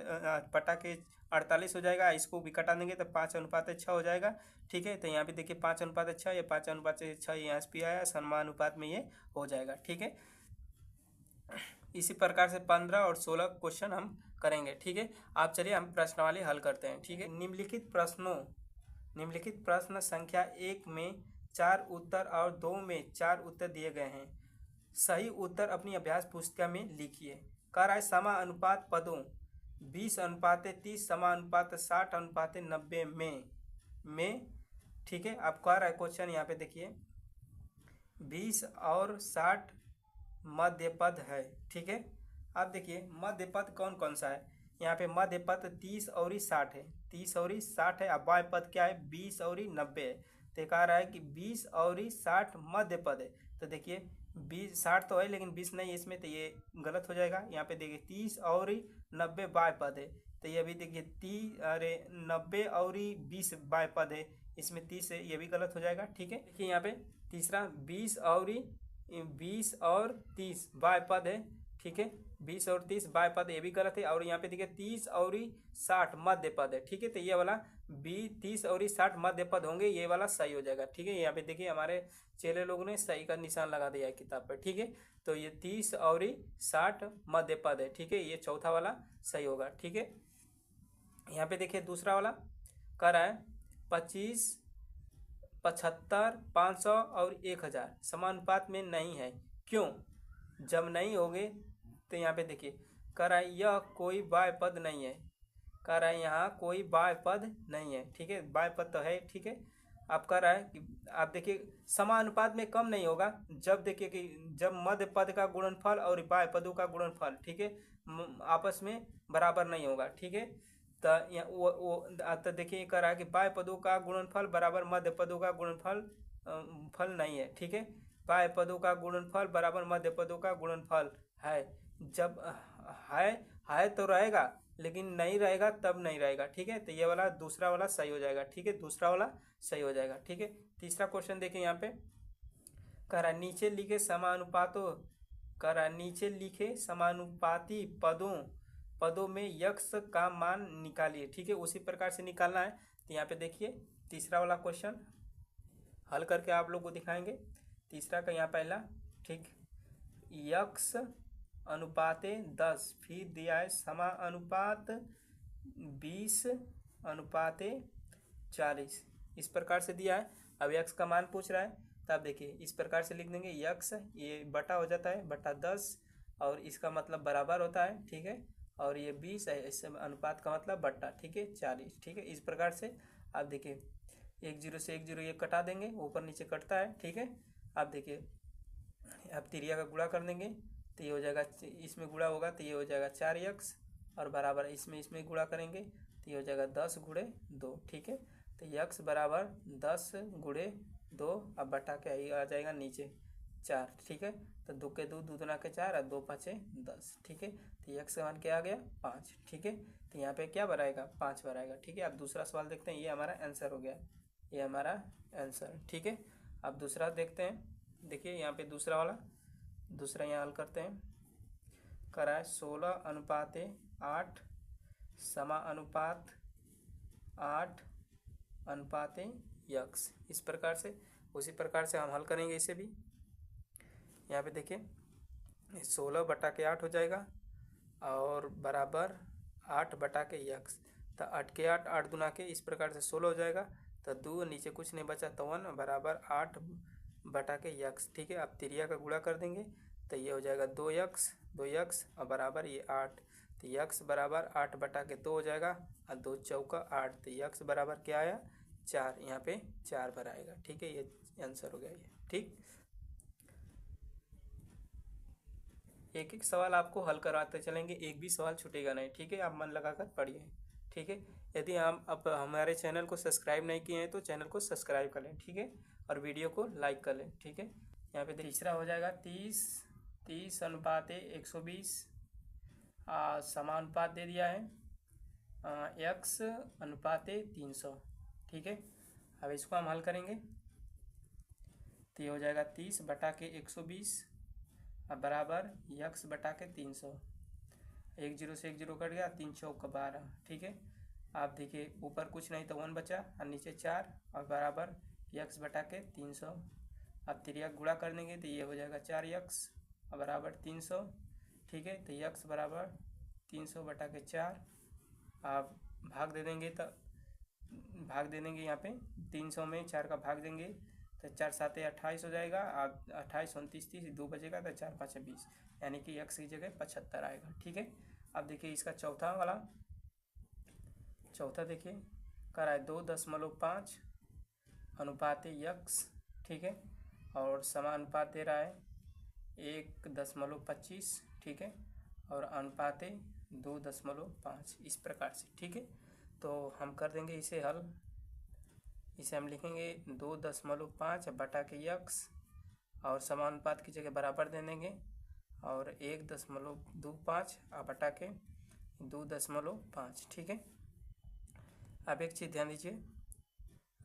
बटा के 48 हो जाएगा। इसको भी कटा देंगे तो 5 अनुपात 6 हो जाएगा। ठीक है, तो यहाँ पे देखिए 5 अनुपात 6, ये 5 अनुपात 6 यहाँ पे आया, समानुपात में ये हो जाएगा। ठीक है, इसी प्रकार से 15 और 16 क्वेश्चन हम करेंगे। ठीक है, आप चलिए हम प्रश्नावली हल करते हैं। ठीक है, निम्नलिखित प्रश्न संख्या 1 में 4 उत्तर और 2 में 4 उत्तर दिए गए हैं। सही उत्तर अपनी अभ्यास पुस्तिका में लिखिए। कर है समा अनुपात पदों 20 अनुपाते 30 समा अनुपात 60 अनुपाते 90 में। ठीक है, अब कह रहा है क्वेश्चन यहाँ पे देखिए 20 और 60 मध्य पद है। ठीक है, अब देखिए मध्य पद कौन कौन सा है। यहाँ पे मध्य पद 30 और 60 है, 30 और 60 है। अब बाय पद क्या है? 20 और 90 है। तो कह रहा है कि 20 और 60 मध्य पद है। तो देखिए 60 तो है लेकिन 20 नहीं है इसमें, तो ये गलत हो जाएगा। यहाँ पे देखिए 30 और 90 बाय पद है, तो ये भी देखिए 90 और 20 बाय पद है, इसमें 30 है, ये भी गलत हो जाएगा। ठीक है, देखिए यहाँ पे तीसरा 20 और 30 बाय पद है। ठीक है, 20 और 30 बाय पद, ये भी गलत है। और यहाँ पे देखिए 30 और 60 मध्य पद है। ठीक है, तो ये वाला 30 और 60 मध्य पद होंगे, ये वाला सही हो जाएगा। ठीक है, यहाँ पे देखिए हमारे चेले लोग ने सही का निशान लगा दिया है किताब पर। ठीक है, तो ये 30 और 60 मध्य पद है। ठीक है, ये चौथा वाला सही होगा। ठीक है, यहाँ पे देखिए दूसरा वाला कर रहा है 25 75 500 और 1000 समानुपात में नहीं है, क्यों? जब नहीं होंगे तो यहाँ पे देखिए कह रहा है यह कोई बाय पद नहीं है। कह रहा है यहाँ कोई बाय पद नहीं है। ठीक है, बाय पद तो है। ठीक है, आप कह रहा है कि आप देखिए समानुपात में कम नहीं होगा जब देखिए कि जब मध्य पद का गुणनफल और बाय पदों का गुणनफल, ठीक है, आपस में बराबर नहीं होगा। ठीक है, तो देखिए कह रहा है कि बाय पदों का गुणनफल बराबर मध्य पदों का गुणनफल फल नहीं है। ठीक है, बाय पदों का गुणनफल बराबर मध्य पदों का गुणनफल है। जब है तो रहेगा, लेकिन नहीं रहेगा तब नहीं रहेगा। ठीक है, तो ये वाला दूसरा वाला सही हो जाएगा। ठीक है, दूसरा वाला सही हो जाएगा। ठीक है, तीसरा क्वेश्चन देखिए यहाँ पे कह रहा है नीचे लिखे समानुपाती पदों में यक्स का मान निकालिए। ठीक है, उसी प्रकार से निकालना है। तो यहाँ पे देखिए तीसरा वाला क्वेश्चन हल करके आप लोग को दिखाएंगे। तीसरा का यहाँ पहला, ठीक, यक्स अनुपाते 10, फिर दिया है समा अनुपात 20 अनुपाते 40, इस प्रकार से दिया है। अब यक्स का मान पूछ रहा है, तो आप देखिए इस प्रकार से लिख देंगे यक्स, ये बटा हो जाता है, बटा 10 और इसका मतलब बराबर होता है। ठीक है, और ये 20 है, इससे अनुपात का मतलब बट्टा। ठीक है, 40। ठीक है, इस प्रकार से आप देखिए 1 0 से 1 0 ये कटा देंगे, ऊपर नीचे कटता है। ठीक है, आप देखिए अब तिरिया का गुणा कर देंगे तो ये हो जाएगा, इसमें गुणा होगा तो ये हो जाएगा 4x और बराबर इसमें गुणा करेंगे तो ये हो जाएगा 10 गुणे 2। ठीक है, तो यक्स बराबर 10 गुणे 2, अब बटा के आ जाएगा नीचे 4। ठीक है, तो 2 के 2 दूना के 4 और 2 5 10। ठीक है, तो यक्स का मान क्या आ गया 5। ठीक है, तो यहाँ पे क्या बढ़ाएगा 5 बढ़ाएगा। ठीक है, अब दूसरा सवाल देखते हैं। ये हमारा आंसर हो गया, ये हमारा आंसर। ठीक है, अब दूसरा देखते हैं। देखिए यहाँ पे दूसरा वाला, दूसरा यहाँ हल करते हैं। करा है 16:8 समानुपात 8 यक्स। इस प्रकार से, उसी प्रकार से हम हल करेंगे इसे भी। यहाँ पे देखिए 16/8 हो जाएगा और बराबर 8/के यक्स। तो 8 के 8, 8 दूना के, इस प्रकार से 16 हो जाएगा। तो 2 नीचे कुछ नहीं बचा तो 1 बराबर 8/के यक्स। ठीक है, अब तिरिया का गुणा कर देंगे तो ये हो जाएगा 2 यक्स और बराबर ये 8। तो यक्स बराबर 8/के 2 हो जाएगा और 2 चौका 8। तो यक्स बराबर क्या आया 4, यहाँ पे 4 बार आएगा। ठीक है, ये आंसर हो गया ये। ठीक, एक एक सवाल आपको हल कराते चलेंगे, एक भी सवाल छूटेगा नहीं। ठीक है, आप मन लगाकर पढ़िए। ठीक है, यदि आप अब हमारे चैनल को सब्सक्राइब नहीं किए हैं तो चैनल को सब्सक्राइब कर लें। ठीक है, और वीडियो को लाइक कर लें। ठीक है, यहाँ पे तीसरा हो जाएगा 30:120 समानुपात दे दिया है x अनुपात 300। ठीक है, अब इसको हम हल करेंगे तो ये हो जाएगा 30/120 बराबर x/300। 1 0 से 1 0 कट गया, 3 चौक 12। ठीक है, आप देखिए ऊपर कुछ नहीं तो 1 बचा और नीचे 4 और बराबर x/300। अब तिरिया गुणा कर देंगे तो ये हो जाएगा 4x और बराबर 300। ठीक है, तो x बराबर 300/4। आप भाग दे देंगे तो यहाँ पे 300 में 4 का भाग देंगे तो 4 7 28 हो जाएगा। आप 28 29 30 2 बचेगा तो 4 5 20, यानी कि x की जगह 75 आएगा। ठीक है, अब देखिए इसका चौथा वाला, चौथा देखिए कर है 2.5 अनुपात x। ठीक है, और समानुपात दे रहा है 1.25। ठीक है, और अनुपात 2.5 इस प्रकार से। ठीक है, तो हम कर देंगे इसे हल। इसे हम लिखेंगे 2.5 x और समानुपात की जगह बराबर दे देंगे और 1.25 बटा के 2.5। ठीक है, अब एक चीज़ ध्यान दीजिए,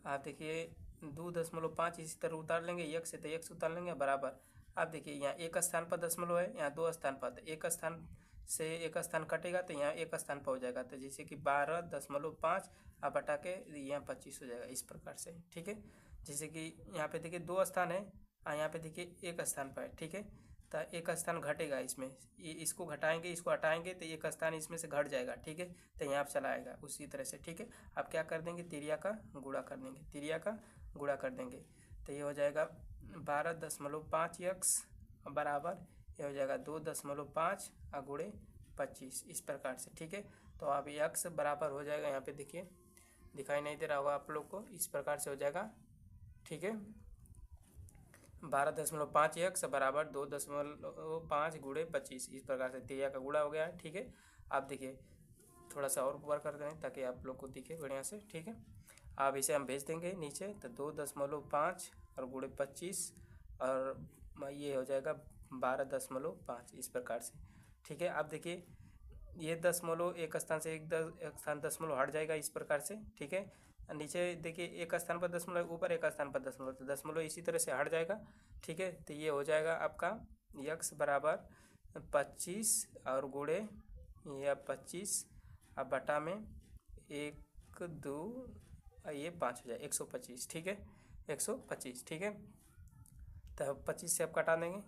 आप देखिए 2.5 इसी तरह उतार लेंगे, x से तो x उतार लेंगे बराबर। आप देखिए यहाँ एक स्थान पर दशमलव है, यहाँ 2 स्थान पर, तो एक स्थान से एक स्थान कटेगा तो यहाँ एक स्थान पर हो जाएगा। तो जैसे कि 12.5 बटा के यहाँ 25 हो जाएगा, इस प्रकार से। ठीक है, जैसे कि यहाँ पे देखिए 2 स्थान है और यहाँ पे देखिए एक स्थान पर है। ठीक है, तो एक स्थान घटेगा इसमें, इसको घटाएंगे, इसको हटाएंगे तो एक स्थान इसमें से घट जाएगा। ठीक है, तो यहाँ चला आएगा उसी तरह से। ठीक है, अब क्या कर देंगे तिरिया का गुणा कर देंगे, तिरिया का गुणा कर देंगे तो ये हो जाएगा 12.5 x बराबर ये हो जाएगा 2.5 गुणे 25 इस प्रकार से। ठीक है, तो अब x बराबर हो जाएगा, यहाँ पे देखिए दिखाई नहीं दे रहा होगा आप लोग को, इस प्रकार से हो जाएगा। ठीक है, 12.5 x बराबर 2.5 गुणे 25 इस प्रकार से तिरिया का गुणा हो गया है। ठीक है, आप देखिए थोड़ा सा और ऊपर कर दें ताकि आप लोग को दिखे बढ़िया से। ठीक है, अब इसे हम भेज देंगे नीचे तो 2.5 और गुणे 25 और ये हो जाएगा 12.5 इस प्रकार से। ठीक है, आप देखिए ये दशमलव एक स्थान से एक स्थान दशमलव हट जाएगा इस प्रकार से। ठीक है, नीचे देखिए एक स्थान पर दशमलव, ऊपर एक स्थान पर दशमलव, तो दशमलव इसी तरह से हट जाएगा। ठीक है, तो ये हो जाएगा आपका x बराबर 25 और गुणे या 25 अब बटा में 1 2 ये 5 हो जाए 125। ठीक है, 125। ठीक है, तो 25 से आप कटा देंगे,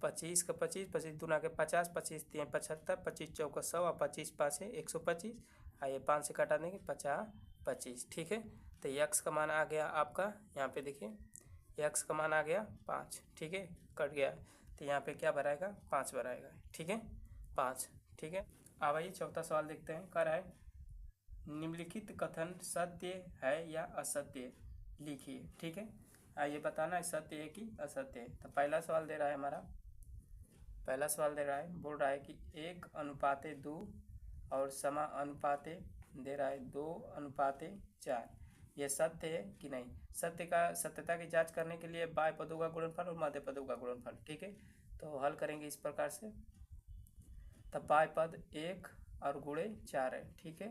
25 का 25, 25 दूना के 50, 25 3 75, 25 चौका 100 और 25 5 है 125 और ये 5 से कटा देंगे 50 25। ठीक है, तो x का मान आ गया आपका, यहाँ पे देखिए x का मान आ गया 5। ठीक है, कट गया तो यहाँ पे क्या भराएगा 5 भराएगा। ठीक है, 5। ठीक है, अब आइए चौथा सवाल देखते हैं। कर है निम्नलिखित कथन सत्य है या असत्य लिखिए। ठीक है, आइए बताना है सत्य है कि असत्य है। तो पहला सवाल दे रहा है हमारा, पहला सवाल दे रहा है, बोल रहा है कि 1:2 और समानुपात दे रहा है 2:4। यह सत्य है कि नहीं? सत्यता की जांच करने के लिए बाह्य पदों का गुणनफल और मध्य पदों का गुणनफल। ठीक है, तो हल करेंगे इस प्रकार से। तब बाह्य पद 1 और गुणे 4 है। ठीक है,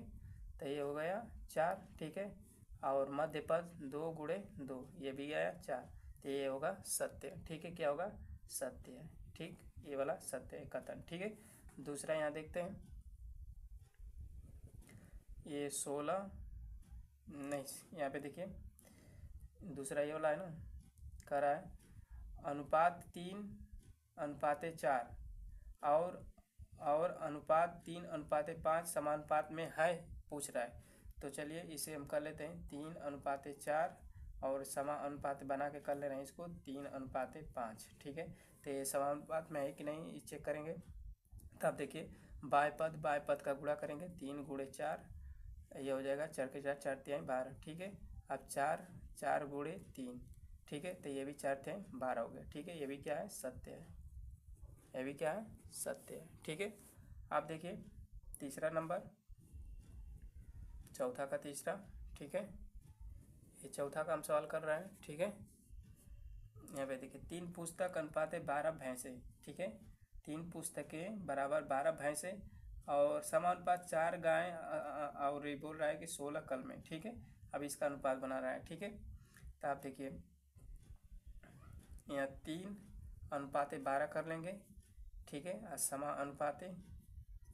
तो ये हो गया 4। ठीक है, और मध्य पद 2 गुणे 2, ये भी गया 4, तो ये होगा सत्य। ठीक है, क्या होगा? सत्य है। ठीक, ये वाला सत्य है कथन। ठीक है, दूसरा यहाँ देखते हैं। ये 16 नहीं, यहाँ पे देखिए दूसरा ये वाला है ना, कह रहा है अनुपात 3:4 और अनुपात 3:5 समानुपात में है, पूछ रहा है। तो चलिए इसे हम कर लेते हैं 3:4 और समानुपात बना के कर ले रहे हैं इसको 3:5। ठीक है, तो ये समानुपात में है कि नहीं ये चेक करेंगे। तब देखिए बाह्य पद का गुणा करेंगे 3 गुणे 4, ये हो जाएगा 4 के 4 4 तिहाई 12। ठीक है, अब 4 गुणे 3। ठीक है, तो ये भी 4 तिहाई 12 हो गया। ठीक है, ये भी क्या है? सत्य है। ये भी क्या है? सत्य है। ठीक है, आप देखिए तीसरा नंबर, चौथा का तीसरा। ठीक है, ये चौथा का हम सवाल कर रहे हैं। ठीक है, यहाँ पे देखिए 3 पुस्तक अनुपात 12 भैंसे। ठीक है, 3 पुस्तकें बराबर 12 भैंसे और समानुपात 4 गाय और ये बोल रहा है कि 16 कलमें। ठीक है, अब इसका अनुपात बना रहा है। ठीक है, तो आप देखिए यहाँ 3:12 कर लेंगे। ठीक है, और समानुपात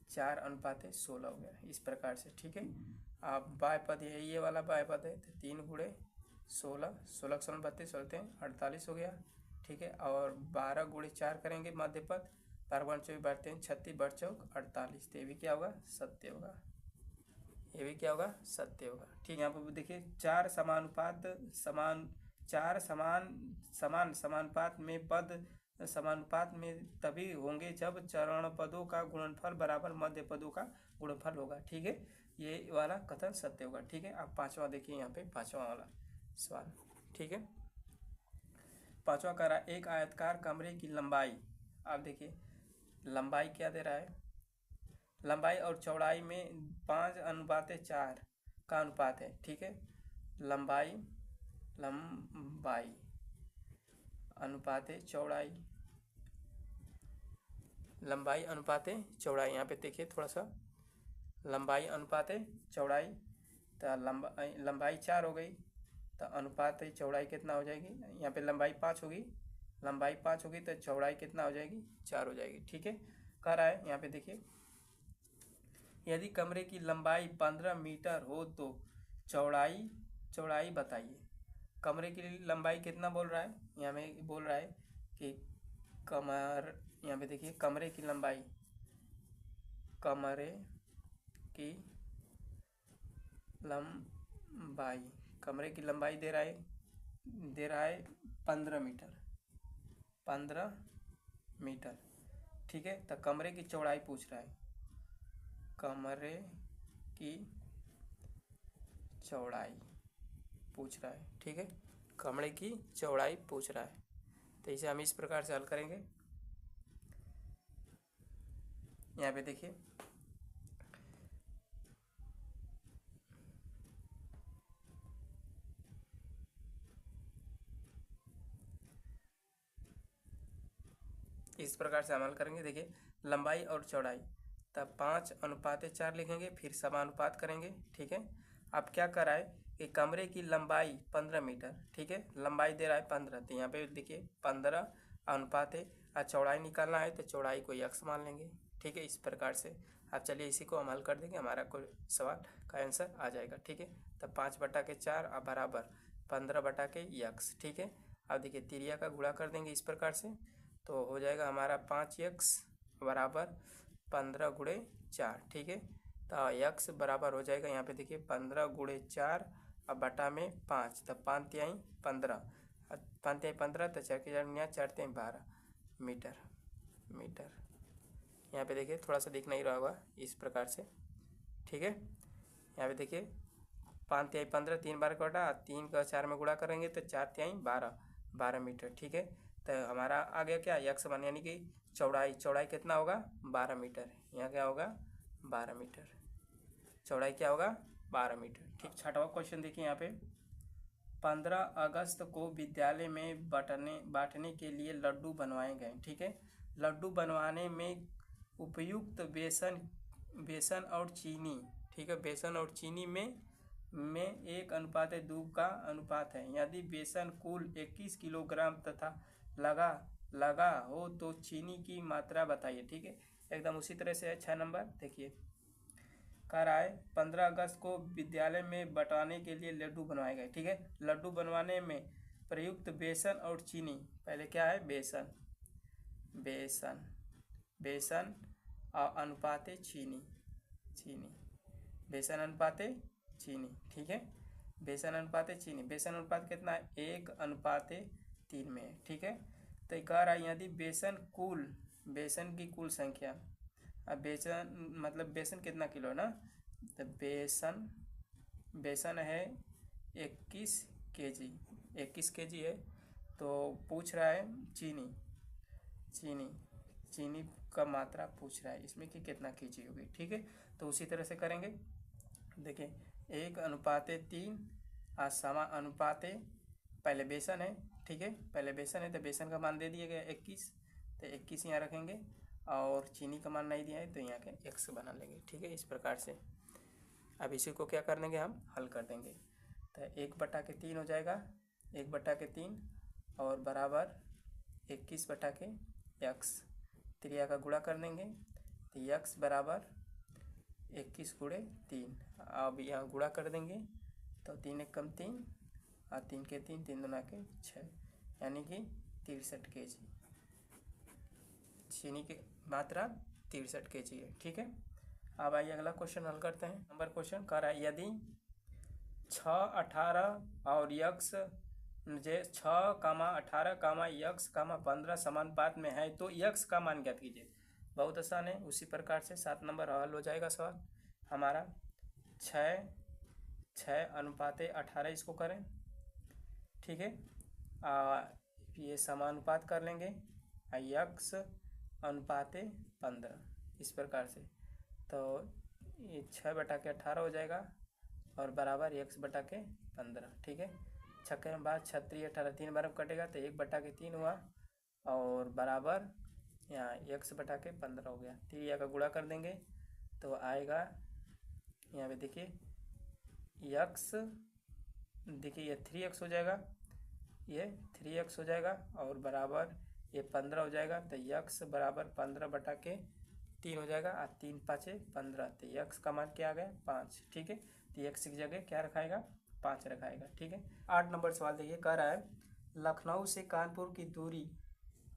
4:16 हो गया इस प्रकार से। ठीक है, आप बाह्य पद ये वाला बाह्य पद है, तो 3 गुणे 16, 16 के 32 होते हैं 48 हो गया। ठीक है, और 12 गुणे 4 करेंगे मध्य पद, 12 24 बढ़ते हैं 36 बढ़ चौक 48, तो ये भी क्या होगा? सत्य होगा। ये भी क्या होगा? सत्य होगा। ठीक, यहाँ पर देखिए 4 समानुपात में पद समानुपात में तभी होंगे जब चरण पदों का गुणनफल बराबर मध्य पदों का गुणनफल होगा। ठीक है, ये वाला कथन सत्य होगा। ठीक है, आप पांचवा देखिए यहाँ पे, पांचवा वाला सवाल। ठीक है, पांचवा कह रहा है एक आयताकार कमरे की लंबाई, आप देखिए लंबाई क्या दे रहा है, लंबाई और चौड़ाई में 5:4 का अनुपात है। ठीक है, लंबाई अनुपात चौड़ाई, लंबाई अनुपात चौड़ाई। यहाँ पे देखिए थोड़ा सा, लंबाई अनुपात चौड़ाई, तो लंबाई 4 हो गई, तो अनुपात चौड़ाई कितना हो जाएगी? यहाँ पे लंबाई 5 होगी, तो चौड़ाई कितना हो जाएगी? 4 हो जाएगी। ठीक है, कह रहा है यहाँ पे देखिए यदि कमरे की लंबाई 15 मीटर हो तो चौड़ाई बताइए। कमरे की लंबाई कितना बोल रहा है? यहाँ में बोल रहा है कि यहाँ पे देखिए कमरे की लंबाई दे रहा है 15 मीटर। ठीक है, तो कमरे की चौड़ाई पूछ रहा है, कमरे की चौड़ाई पूछ रहा है। ठीक है, कमरे की चौड़ाई पूछ रहा है, तो इसे हम इस प्रकार से हल करेंगे। यहाँ पे देखिए इस प्रकार से अमल करेंगे। देखिए लंबाई और चौड़ाई, तब 5:4 लिखेंगे, फिर समानुपात करेंगे। ठीक है, अब क्या कर रहा है कि कमरे की लंबाई 15 मीटर। ठीक है, लंबाई दे रहा है 15, तो यहाँ पे देखिए 15 अनुपात है, और चौड़ाई निकालना है तो चौड़ाई को x मान लेंगे। ठीक है, इस प्रकार से अब चलिए इसी को हम हल कर देंगे, हमारा कोई सवाल का आंसर आ जाएगा। ठीक है, तब 5/4 बराबर 15/x। ठीक है, अब देखिए तिरिया का गुणा कर देंगे इस प्रकार से, तो हो जाएगा हमारा 5x बराबर 15 गुणे 4। ठीक है, तो x बराबर हो जाएगा यहाँ पे देखिए 15 गुणे 4 अब बटा में 5, तब 5 तिहाई 15, 5 तिहाई 15, तो 4 के 4 तिहाई 12 मीटर। यहाँ पे देखिए थोड़ा सा दिख नहीं रहा होगा इस प्रकार से। ठीक है, यहाँ पे देखिए 5 तिहाई 15 3 बार कटा, 3 का 4 में गुणा करेंगे तो 4 तिहाई 12 मीटर। ठीक है, तो हमारा आ गया क्या? x मान, यानी कि चौड़ाई कितना होगा? 12 मीटर। यहाँ क्या होगा? 12 मीटर। चौड़ाई क्या होगा 12 मीटर। ठीक, छठवां क्वेश्चन देखिए यहाँ पे 15 अगस्त को विद्यालय में बांटने के लिए लड्डू बनवाए गए। ठीक है, लड्डू बनवाने में उपयुक्त बेसन और चीनी, ठीक है, बेसन और चीनी में 1:2 का अनुपात है। यदि बेसन कुल 21 किलोग्राम तथा लगा हो तो चीनी की मात्रा बताइए। ठीक है, एकदम उसी तरह से है। 6 नंबर देखिए, कह रहा है 15 अगस्त को विद्यालय में बंटवाने के लिए लड्डू बनवाए गए। ठीक है, लड्डू बनवाने में प्रयुक्त बेसन और चीनी, पहले क्या है बेसन और अनुपाते चीनी, बेसन अनुपाते चीनी। ठीक है, बेसन अनुपाते चीनी, बेसन अनुपात कितना है 1:3 में है। ठीक है, तो कह रहा है यदि बेसन की कुल संख्या, अब बेसन मतलब बेसन कितना किलो ना, तो बेसन है 21 केजी है। तो पूछ रहा है चीनी का मात्रा पूछ रहा है इसमें कि कितना केजी होगी। ठीक है, तो उसी तरह से करेंगे। देखिए 1:3 समा अनुपाते, पहले बेसन है। ठीक है, पहले बेसन है तो बेसन का मान दे दिया गया 21, तो 21 यहाँ रखेंगे और चीनी का मान नहीं दिया है तो यहाँ के x बना लेंगे। ठीक है, इस प्रकार से अब इसी को क्या कर देंगे, हम हल कर देंगे। तो 1/3 हो जाएगा, 1/3 और बराबर 21/x, त्रिया का गुणा कर देंगे तो x बराबर 21 × 3। अब यहाँ गुणा कर देंगे तो 3 × 3 और 3 के 3, 3 दूना के 6, यानी कि 63 केजी। चीनी की मात्रा 63 केजी है। ठीक है, अब आइए अगला क्वेश्चन हल करते हैं। नंबर क्वेश्चन कह रहा है यदि 6, 18 और यक्स 6, 18, यक्स, 15 समानुपात में है तो यक्स का मान ज्ञात कीजिए। बहुत आसान है, उसी प्रकार से 7 नंबर हल हो जाएगा सवाल हमारा। 6:18 इसको करें। ठीक है, ये समानुपात कर लेंगे यक्स अनुपाते 15, इस प्रकार से। तो ये 6/18 हो जाएगा और बराबर x/15। ठीक है, 6 में बाद 36, 18 3 बार कटेगा तो 1/3 हुआ और बराबर यहाँ x/15 हो गया। 3 का गुणा कर देंगे तो आएगा यहाँ पे देखिए x, देखिए ये 3x हो जाएगा, ये 3x हो जाएगा और बराबर ये 15 हो जाएगा। तो x बराबर 15/3 हो जाएगा और 3 5 15, तो x का मान क्या आ गया 5। ठीक है, तो x की जगह क्या रखाएगा 5 रखाएगा। ठीक है, 8 नंबर सवाल देखिए, कह रहा है लखनऊ से कानपुर की दूरी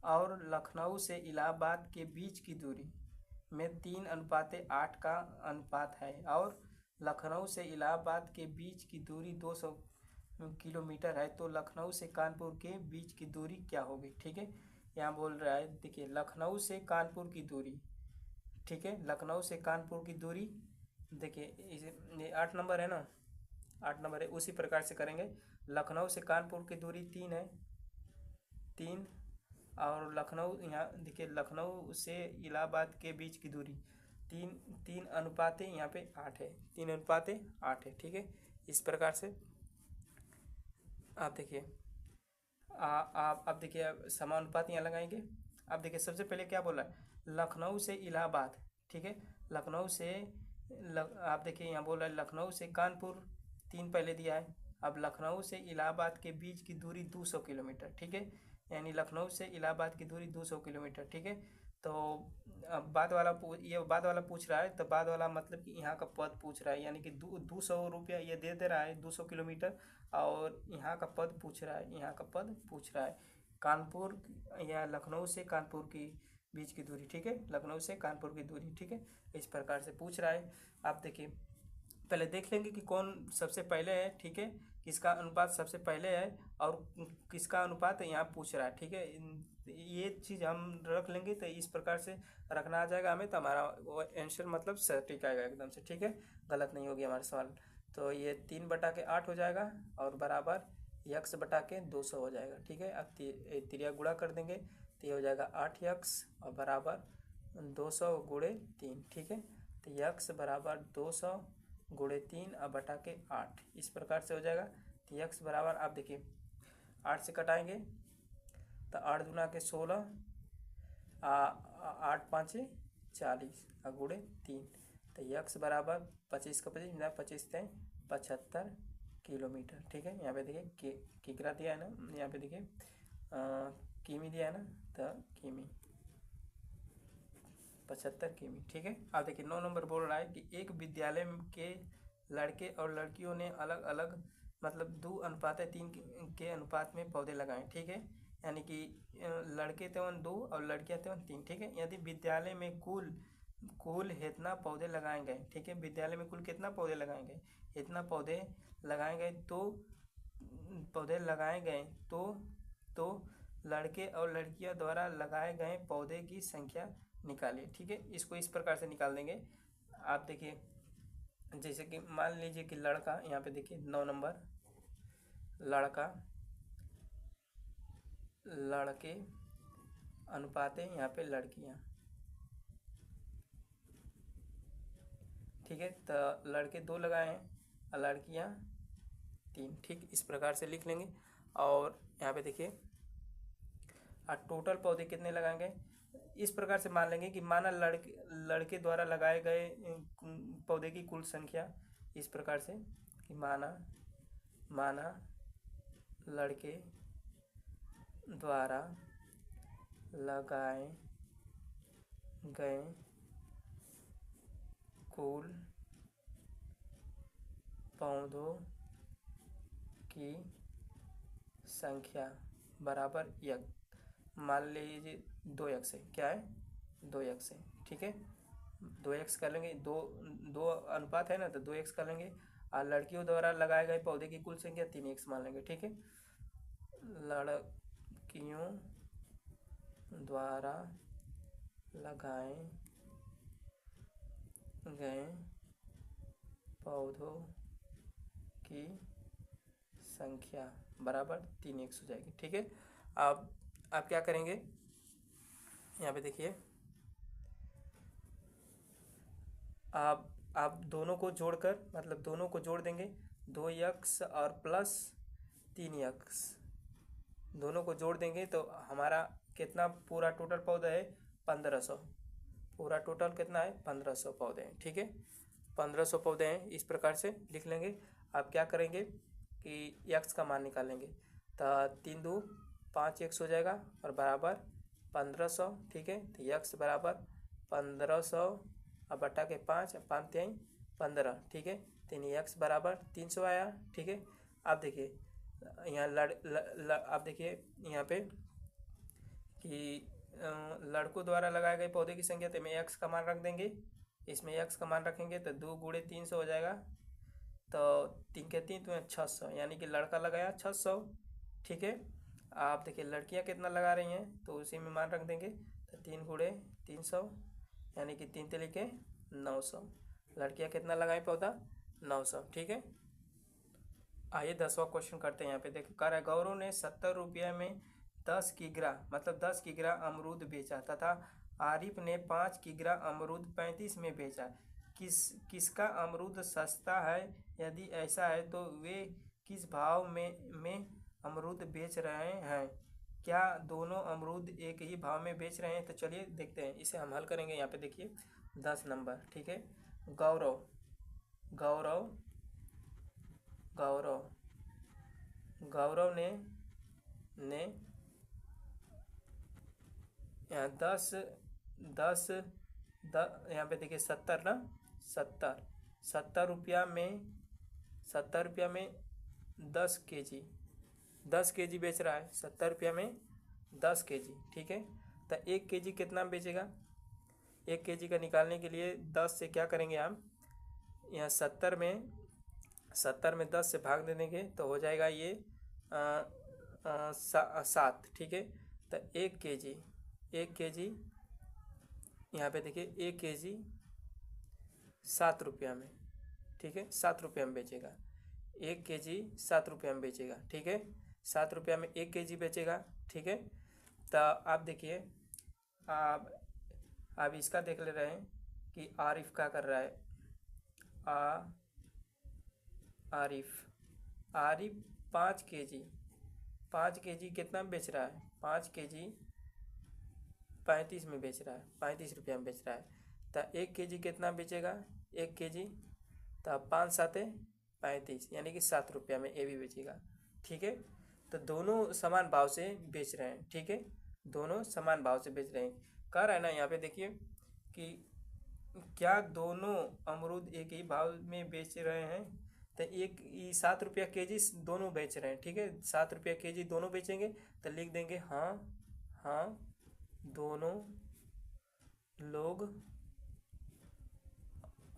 और लखनऊ से इलाहाबाद के बीच की दूरी में 3:8 का अनुपात है और लखनऊ से इलाहाबाद के बीच की दूरी 200 किलोमीटर है, तो लखनऊ से कानपुर के बीच की दूरी क्या होगी। ठीक है, यहाँ बोल रहा है देखिए लखनऊ से कानपुर की दूरी। ठीक है, लखनऊ से कानपुर की दूरी देखिए ये 8 नंबर है ना, 8 नंबर है, उसी प्रकार से करेंगे। लखनऊ से कानपुर की दूरी 3 है, 3, और लखनऊ यहाँ देखिए लखनऊ से इलाहाबाद के बीच की दूरी 3 अनुपाते यहाँ पे 8 है, 3:8 है। ठीक है, इस प्रकार से आप देखिए आप अब देखिए समानुपात यहाँ लगाएंगे। अब देखिए सबसे पहले क्या बोला लखनऊ से इलाहाबाद। ठीक है, लखनऊ से आप देखिए यहाँ बोल रहा है लखनऊ से कानपुर 3 पहले दिया है। अब लखनऊ से इलाहाबाद के बीच की दूरी 200 किलोमीटर। ठीक है, यानी लखनऊ से इलाहाबाद की दूरी 200 किलोमीटर। ठीक है, तो अब बाद वाला पूछ रहा है, तो बाद वाला मतलब कि यहाँ का पद पूछ रहा है, यानी कि 200 रुपया ये दे रहा है 200 किलोमीटर, और यहाँ का पद पूछ रहा है कानपुर या लखनऊ से कानपुर की बीच की दूरी। ठीक है, लखनऊ से कानपुर की दूरी। ठीक है, इस प्रकार से पूछ रहा है। आप देखिए पहले देख लेंगे कि कौन सबसे पहले है। ठीक है, किसका अनुपात सबसे पहले है और किसका अनुपात यहाँ पूछ रहा है। ठीक है, ये चीज़ हम रख लेंगे तो इस प्रकार से रखना आ जाएगा हमें, तो हमारा आंसर मतलब सटीक आएगा एकदम से। ठीक है, गलत नहीं होगी हमारा सवाल। तो ये 3/8 हो जाएगा और बराबर x/200 हो जाएगा। ठीक है, अब त्रिया गुणा कर देंगे तो ये हो जाएगा 8x और बराबर 200 × 3। ठीक है, तो x बराबर 200 गुणे 3 अब बटा के 8, इस प्रकार से हो जाएगा। तो यक्स बराबर आप देखिए 8 से कटाएंगे तो 8 दूना के 16, 8 5 40 और गुणे 3, तो यक्स बराबर 25 का 25 ना 25 थे 75 किलोमीटर। ठीक है, यहाँ पे देखिए किकरा दिया है ना, यहाँ पे देखिए किमी दिया है ना, तो किमी 75 किमी। ठीक है, अब देखिए 9 नंबर बोल रहा है कि एक विद्यालय के लड़के और लड़कियों ने अलग अलग मतलब 2:3 के अनुपात में पौधे लगाए। ठीक है, यानी कि लड़के थे 2 और लड़कियां थे 3। ठीक है, यदि विद्यालय में कुल कुल इतना पौधे लगाए गए। ठीक है, विद्यालय में कुल कितना पौधे लगाए गए, इतना पौधे लगाए गए तो लड़के और लड़कियों द्वारा लगाए गए पौधे की संख्या निकालिए। ठीक है, इसको इस प्रकार से निकाल देंगे। आप देखिए जैसे कि मान लीजिए कि लड़का, यहाँ पे देखिए 9 नंबर लड़का लड़के अनुपात है, यहाँ पे लड़कियाँ। ठीक है, तो लड़के 2 लगाए हैं और लड़कियाँ 3। ठीक, इस प्रकार से लिख लेंगे। और यहाँ पे देखिए टोटल पौधे कितने लगाएंगे, इस प्रकार से मान लेंगे कि माना लड़के द्वारा लगाए गए पौधे की कुल संख्या, इस प्रकार से कि माना लड़के द्वारा लगाए गए कुल पौधों की संख्या बराबर यक, मान लीजिए 2x है, क्या है 2x है। ठीक है, 2x कर लेंगे, दो अनुपात है ना, तो 2x कर लेंगे। और लड़कियों द्वारा लगाए गए पौधे की कुल संख्या 3x मान लेंगे। ठीक है, लड़कियों द्वारा लगाए गए पौधों की संख्या बराबर 3x हो जाएगी। ठीक है, अब आप क्या करेंगे, यहाँ पे देखिए आप दोनों को जोड़कर मतलब दोनों को जोड़ देंगे, 2x और प्लस 3x दोनों को जोड़ देंगे तो हमारा कितना पूरा टोटल पौधा है 1500। पूरा टोटल कितना है 1500 पौधे हैं। ठीक है, 1500 पौधे हैं, इस प्रकार से लिख लेंगे। आप क्या करेंगे कि x का मान निकालेंगे, तो 3 2 5x हो जाएगा और बराबर 1500। ठीक है, तो x बराबर 1500 अब बटा के 5 5 3 15। ठीक है, तो x बराबर 300 आया। ठीक है, आप देखिए यहाँ आप देखिए यहाँ पे कि लड़कों द्वारा लगाए गए पौधे की संख्या, तो में x का मान रख देंगे, इसमें x का मान रखेंगे तो 2 गुणे 300 हो जाएगा, तो 3 के 3 तो 600, यानी कि लड़का लगाया 600। ठीक है, आप देखिए लड़कियां कितना लगा रही हैं, तो उसी में मान रख देंगे, तो 3 गुणे 300 यानी कि 3 3 के 900। लड़कियां कितना लगाए पौधा 900। ठीक है, आइए 10वां क्वेश्चन करते हैं। यहाँ पे देखो कह रहा है गौरव ने 70 रुपये में 10 किग्रा मतलब 10 किग्रा अमरूद बेचा तथा आरिफ ने 5 किग्रा अमरूद 35 में बेचा। किसका अमरूद सस्ता है, यदि ऐसा है तो वे किस भाव में अमरूद बेच रहे हैं, क्या दोनों अमरूद एक ही भाव में बेच रहे हैं। तो चलिए देखते हैं, इसे हम हल करेंगे। यहाँ पे देखिए 10 नंबर। ठीक है, गौरव गौरव गौरव गौरव ने यहाँ 10 यहाँ पे देखिए 70 ना, 70 रुपया में 10 केजी बेच रहा है। 70 रुपया में 10 केजी। ठीक है, तो 1 केजी कितना बेचेगा, 1 केजी का निकालने के लिए 10 से क्या करेंगे हम, यहाँ 70 में 10 से भाग दे देंगे तो हो जाएगा ये 7। ठीक है, तो 1 केजी यहाँ पे देखिए 1 केजी 7 रुपया में। ठीक है, 7 रुपया में बेचेगा, 1 केजी 7 रुपया में बेचेगा। ठीक है, 7 रुपया में 1 केजी बेचेगा। ठीक है, तो आप देखिए आप इसका देख ले रहे हैं कि आरिफ क्या कर रहा है, आरिफ। आरिफ 5 kg, 5 kg कितना बेच रहा है? 5 kg 35 में बेच रहा है, 35 रुपया में बेच रहा है। तो 1 kg कितना बेचेगा? 1 kg तो 5 7 35, यानी कि 7 रुपया में ये भी बेचेगा। ठीक है, तो दोनों समान भाव से बेच रहे हैं। ठीक है, दोनों समान भाव से बेच रहे हैं। कह रहा है ना यहाँ पे देखिए कि क्या दोनों अमरूद एक ही भाव में बेच रहे हैं? तो एक 7 रुपया kg दोनों बेच रहे हैं। ठीक है, 7 रुपया kg दोनों बेचेंगे तो लिख देंगे हाँ हाँ दोनों लोग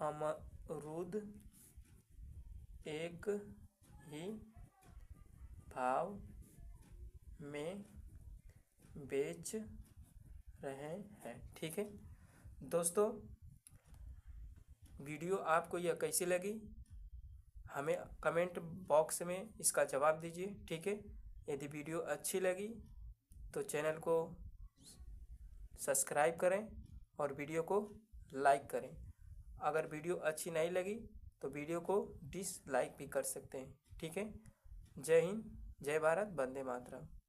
अमरूद एक ही भाव में बेच रहे हैं। ठीक है दोस्तों, वीडियो आपको यह कैसी लगी हमें कमेंट बॉक्स में इसका जवाब दीजिए। ठीक है, यदि वीडियो अच्छी लगी तो चैनल को सब्सक्राइब करें और वीडियो को लाइक करें। अगर वीडियो अच्छी नहीं लगी तो वीडियो को डिसलाइक भी कर सकते हैं। ठीक है, जय हिंद, जय भारत, वंदे मातरम।